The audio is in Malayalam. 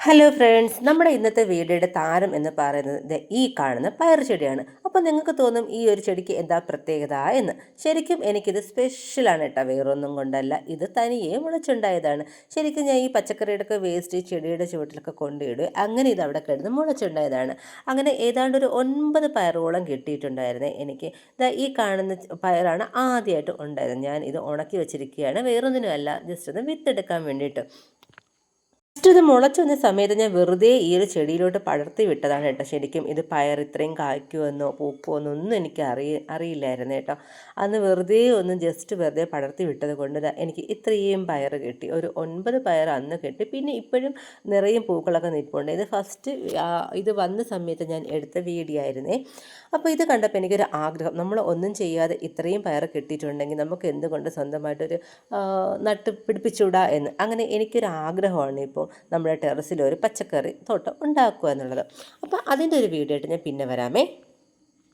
ഹലോ ഫ്രണ്ട്സ്, നമ്മുടെ ഇന്നത്തെ വീഡിയോയുടെ താരം എന്ന് പറയുന്നത് ഈ കാണുന്ന പയർ ചെടിയാണ്. അപ്പോൾ നിങ്ങൾക്ക് തോന്നും ഈ ഒരു ചെടിക്ക് എന്താ പ്രത്യേകത എന്ന്. ശരിക്കും എനിക്കിത് സ്പെഷ്യലാണ് കേട്ടോ, വേറൊന്നും കൊണ്ടല്ല. ഇത് തനിയെ മുളച്ചുണ്ടായതാണ്. ശരിക്കും ഞാൻ ഈ പച്ചക്കറിയുടെയൊക്കെ വേസ്റ്റ് ചെടിയുടെ ചുവട്ടിലൊക്കെ കൊണ്ടിടും. അങ്ങനെ ഇത് അവിടെ കിടന്ന് മുളച്ചുണ്ടായതാണ്. അങ്ങനെ ഏതാണ്ട് ഒരു 9 പയറോളം കിട്ടിയിട്ടുണ്ടായിരുന്നേ എനിക്ക്. ഈ കാണുന്ന പയറാണ് ആദ്യമായിട്ട് ഉണ്ടായത്. ഞാൻ ഇത് ഉണക്കി വെച്ചിരിക്കുകയാണ്, വേറൊന്നിനുമല്ല, ജസ്റ്റ് ഒന്ന് വിത്തെടുക്കാൻ വേണ്ടിയിട്ട്. ഫസ്റ്റ് ഇത് മുളച്ച് വന്ന സമയത്ത് ഞാൻ വെറുതെ ഈ ഒരു ചെടിയിലോട്ട് പടർത്തി വിട്ടതാണ് കേട്ടോ. ശരിക്കും ഇത് പയർ ഇത്രയും കായ്ക്കുമെന്നോ പൂക്കുമെന്നോ ഒന്നും എനിക്ക് അറിയില്ലായിരുന്നു കേട്ടോ. അന്ന് വെറുതെ പടർത്തി വിട്ടത് കൊണ്ട് എനിക്ക് ഇത്രയും പയർ കിട്ടി. ഒരു 9 പയർ അന്ന് കിട്ടി. പിന്നെ ഇപ്പോഴും നിറയും പൂക്കളൊക്കെ നിൽപ്പുണ്ട്. ഇത് ഫസ്റ്റ് ഇത് വന്ന സമയത്ത് ഞാൻ എടുത്ത വീഡിയോ ആയിരുന്നേ. അപ്പോൾ ഇത് കണ്ടപ്പോൾ എനിക്കൊരു ആഗ്രഹം, നമ്മൾ ഒന്നും ചെയ്യാതെ ഇത്രയും പയർ കിട്ടിയിട്ടുണ്ടെങ്കിൽ നമുക്ക് എന്തുകൊണ്ട് സ്വന്തമായിട്ടൊരു നട്ട് പിടിപ്പിച്ചൂടാ എന്ന്. അങ്ങനെ എനിക്കൊരു ആഗ്രഹമാണ് ഇപ്പോൾ നമ്മുടെ ടെറസിൽ ഒരു പച്ചക്കറി തോട്ടം ഉണ്ടാക്കുക എന്നുള്ളത്. അപ്പോൾ അതിൻ്റെ ഒരു വീഡിയോ ആയിട്ട് ഞാൻ പിന്നെ വരാമേ.